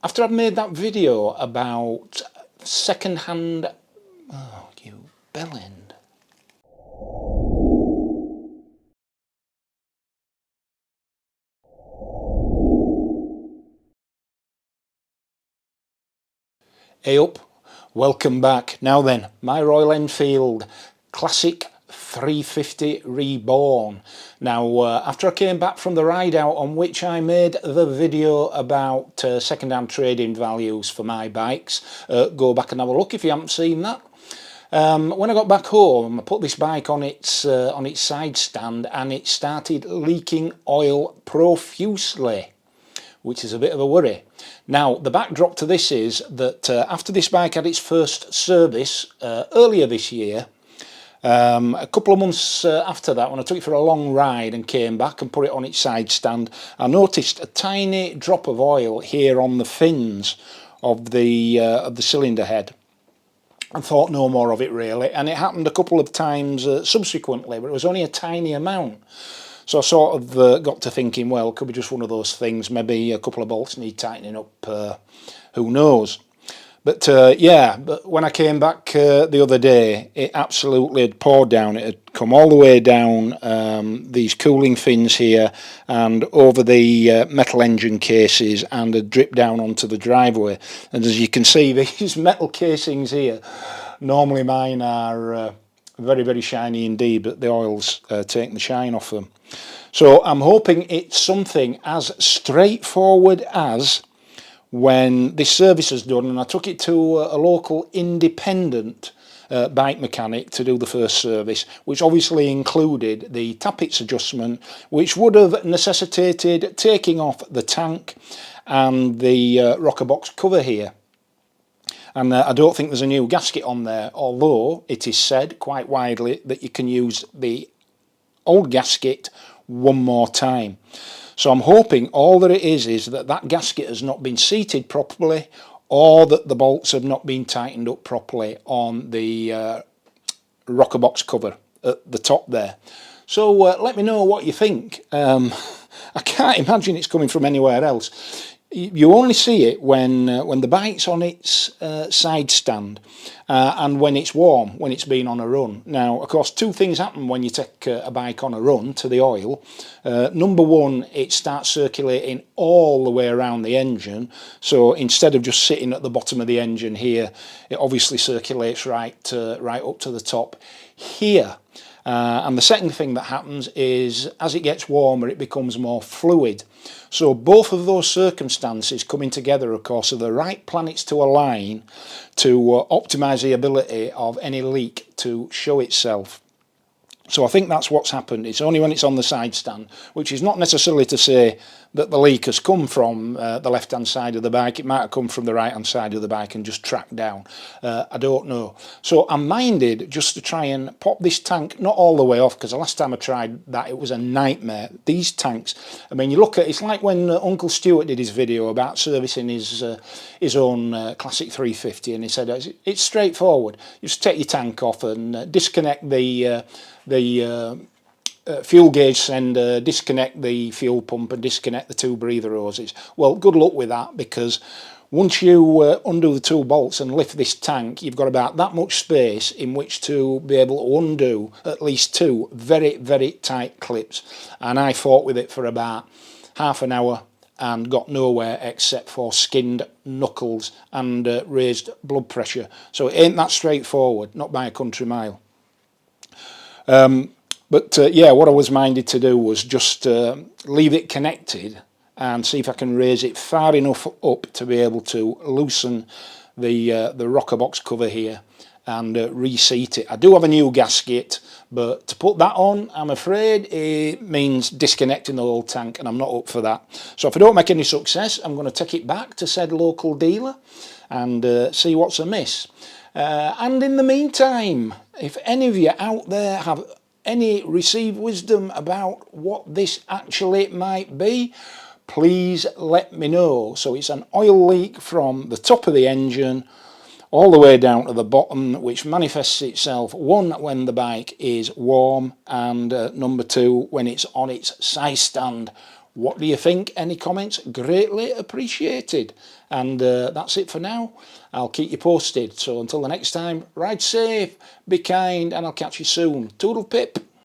After I've made that video about second-hand... Oh, you bellend. Hey up, welcome back. Now then, my Royal Enfield Classic 350 Reborn. Now, after I came back from the ride out on which I made the video about second-hand trading values for my bikes, go back and have a look if you haven't seen that. When I got back home, I put this bike on its side stand and it started leaking oil profusely, which is a bit of a worry. Now, the backdrop to this is that after this bike had its first service earlier this year, a couple of months after that, when I took it for a long ride and came back and put it on its side stand, I noticed a tiny drop of oil here on the fins of the cylinder head. I thought no more of it really, and it happened a couple of times subsequently, but it was only a tiny amount. So I sort of got to thinking, well, could be just one of those things, maybe a couple of bolts need tightening up, who knows. But yeah, but when I came back the other day, it absolutely had poured down. It had come all the way down these cooling fins here and over the metal engine cases, and had dripped down onto the driveway. And as you can see, these metal casings here, normally mine are very, very shiny indeed, but the oil's taking the shine off them. So I'm hoping it's something as straightforward as when this service is done, and I took it to a local independent bike mechanic to do the first service, which obviously included the tappets adjustment, which would have necessitated taking off the tank and the rocker box cover here. And I don't think there's a new gasket on there, although it is said quite widely that you can use the old gasket one more time. So I'm hoping all that it is that that gasket has not been seated properly, or that the bolts have not been tightened up properly on the rocker box cover at the top there. So let me know what you think. I can't imagine it's coming from anywhere else. You only see it when the bike's on its side stand and when it's warm, when it's been on a run. Now, of course, two things happen when you take a bike on a run to the oil. Number one, it starts circulating all the way around the engine. So instead of just sitting at the bottom of the engine here, it obviously circulates right up to the top here. And the second thing that happens is as it gets warmer, it becomes more fluid. So both of those circumstances coming together, of course, are the right planets to align to optimise the ability of any leak to show itself. So I think that's what's happened. It's only when it's on the side stand, which is not necessarily to say that the leak has come from the left-hand side of the bike. It might have come from the right-hand side of the bike and just tracked down. I don't know. So I'm minded just to try and pop this tank, not all the way off, because the last time I tried that, it was a nightmare. These tanks, I mean, you look at it's like when Uncle Stuart did his video about servicing his own Classic 350, and he said it's straightforward. You just take your tank off and disconnect the fuel gauge sender, disconnect the fuel pump and disconnect the two breather hoses. Well, good luck with that, because once you undo the two bolts and lift this tank, you've got about that much space in which to be able to undo at least two very, very tight clips. And I fought with it for about half an hour and got nowhere except for skinned knuckles and raised blood pressure. So it ain't that straightforward, not by a country mile. But yeah, what I was minded to do was just leave it connected and see if I can raise it far enough up to be able to loosen the rocker box cover here and reseat it. I do have a new gasket, but to put that on, I'm afraid it means disconnecting the whole tank, and I'm not up for that. So if I don't make any success, I'm going to take it back to said local dealer and see what's amiss. And in the meantime, if any of you out there have any received wisdom about what this actually might be, please let me know. So it's an oil leak from the top of the engine all the way down to the bottom, which manifests itself, one, when the bike is warm, and number two, when it's on its side stand What do you think? Any comments? Greatly appreciated. And that's it for now. I'll keep you posted. So until the next time, ride safe, be kind, and I'll catch you soon. Toodle pip.